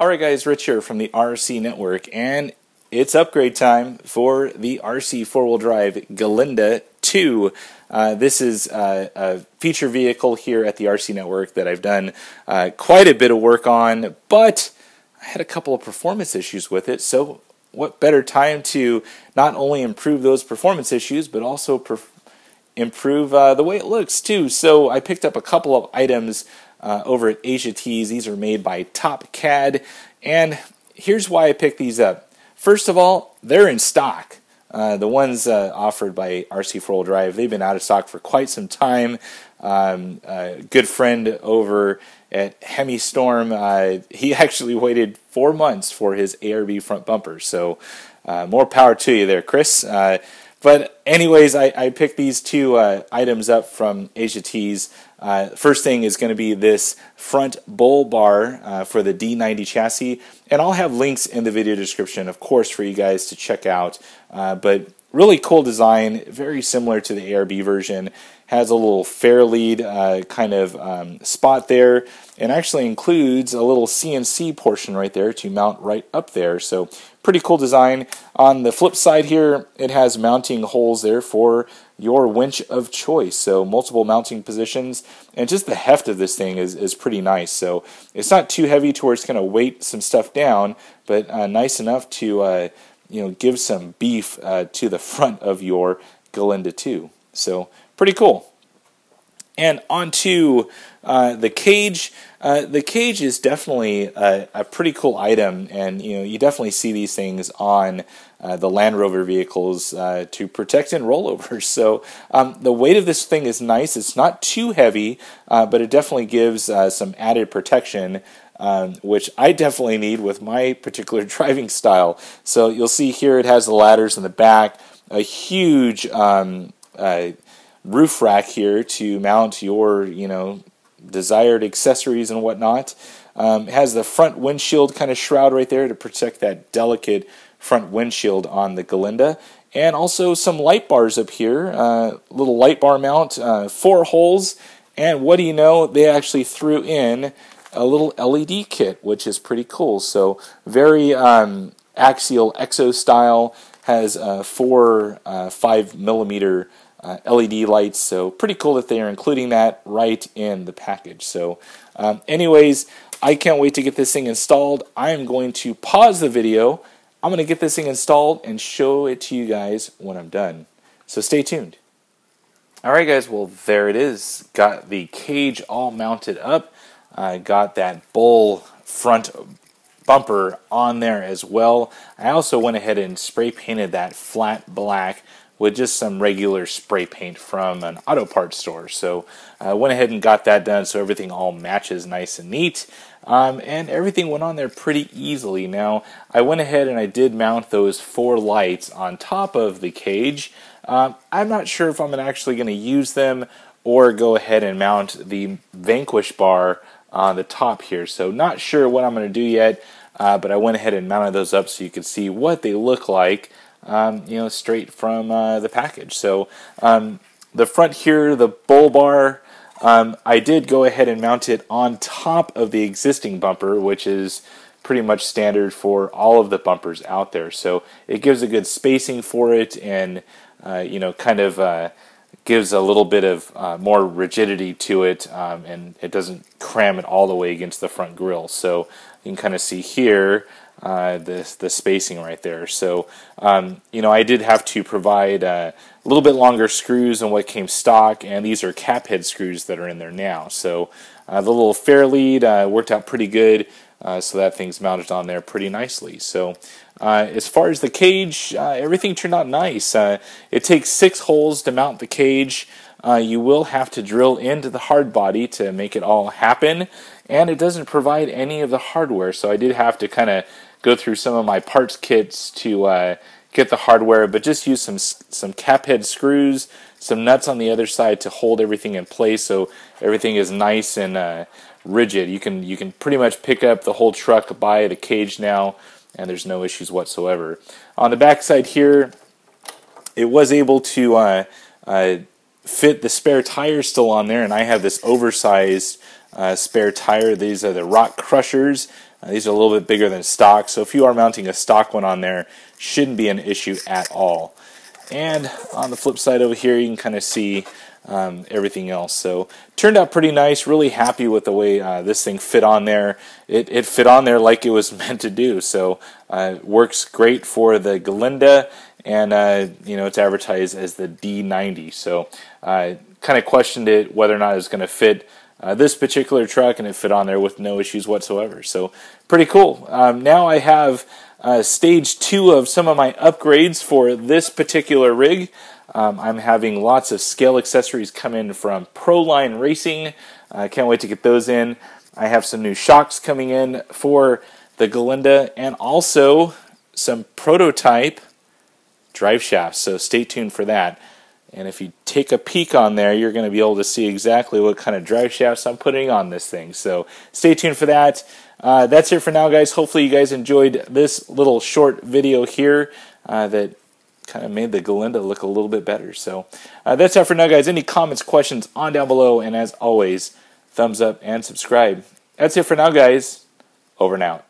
Alright guys, Rich here from the RC Network, and it's upgrade time for the RC4WD Gelande 2. This is a feature vehicle here at the RC Network that I've done quite a bit of work on, but I had a couple of performance issues with it, so what better time to not only improve those performance issues, but also improve the way it looks too. So I picked up a couple of items over at Asia Tees. These are made by TopCad, and here's why I picked these up. First of all, they're in stock. The ones offered by RC4WD, they've been out of stock for quite some time. A good friend over at Hemi Storm, he actually waited 4 months for his ARB front bumper, so more power to you there, Chris. But anyways, I picked these two items up from Asia Tees. First thing is going to be this front bull bar for the D90 chassis, and I'll have links in the video description, of course, for you guys to check out. But really cool design, very similar to the ARB version. Has a little fair lead kind of spot there, and actually includes a little CNC portion right there to mount right up there. So pretty cool design. On the flip side here, it has mounting holes there for your winch of choice. So multiple mounting positions, and just the heft of this thing is pretty nice. So it's not too heavy to where it's going to weight some stuff down, but nice enough to give some beef to the front of your Gelande 2. So pretty cool. And onto the cage. The cage is definitely a pretty cool item, and you definitely see these things on the Land Rover vehicles to protect in rollovers. So the weight of this thing is nice. It's not too heavy, but it definitely gives some added protection, which I definitely need with my particular driving style. So you'll see here it has the ladders in the back, a huge roof rack here to mount your desired accessories and whatnot. It has the front windshield kind of shroud right there to protect that delicate front windshield on the Gelande, and also some light bars up here, little light bar mount, 4 holes, and what do you know, they actually threw in a little LED kit, which is pretty cool. So very axial exo style, has 4 5mm LED lights, so pretty cool that they are including that right in the package. So anyways, I can't wait to get this thing installed. I am going to pause the video. I'm going to get this thing installed and show it to you guys when I'm done. So stay tuned. Alright guys, well there it is. Got the cage all mounted up. I got that bull front bumper on there as well. I also went ahead and spray painted that flat black with just some regular spray paint from an auto parts store. So I went ahead and got that done so everything all matches nice and neat. And everything went on there pretty easily. Now, I went ahead and I did mount those 4 lights on top of the cage. I'm not sure if I'm actually going to use them or go ahead and mount the Vanquish bar on the top here. So not sure what I'm going to do yet, but I went ahead and mounted those up so you could see what they look like. Straight from the package. So the front here, the bull bar, I did go ahead and mount it on top of the existing bumper, which is pretty much standard for all of the bumpers out there. So it gives a good spacing for it, and kind of gives a little bit of more rigidity to it, and it doesn't cram it all the way against the front grille. So you can kind of see here the spacing right there. So I did have to provide a little bit longer screws than what came stock, and these are cap head screws that are in there now. So the little fair lead worked out pretty good, so that thing's mounted on there pretty nicely. So as far as the cage, everything turned out nice. It takes 6 holes to mount the cage. You will have to drill into the hard body to make it all happen, and it doesn't provide any of the hardware, so I did have to kind of go through some of my parts kits to get the hardware, but just use some cap head screws, some nuts on the other side to hold everything in place so everything is nice and rigid. You can pretty much pick up the whole truck by the cage now, and there's no issues whatsoever. On the back side here, it was able to fit the spare tire still on there, and I have this oversized spare tire. These are the Rock Crushers. These are a little bit bigger than stock, so if you are mounting a stock one on there, shouldn't be an issue at all. And on the flip side over here, you can kind of see everything else. So turned out pretty nice. Really happy with the way this thing fit on there. It fit on there like it was meant to do. So works great for the Gelande, and it's advertised as the D90. So kind of questioned it whether or not it was going to fit this particular truck, and it fit on there with no issues whatsoever. So pretty cool. Now I have stage 2 of some of my upgrades for this particular rig. I'm having lots of scale accessories come in from Proline Racing. I can't wait to get those in. I have some new shocks coming in for the Gelande, and also some prototype drive shafts, so stay tuned for that. And if you take a peek on there, you're going to be able to see exactly what kind of drive shafts I'm putting on this thing. So stay tuned for that. That's it for now, guys. Hopefully you guys enjoyed this little short video here that kind of made the Gelande look a little bit better. So that's it for now, guys. Any comments, questions on down below. And as always, thumbs up and subscribe. That's it for now, guys. Over and out.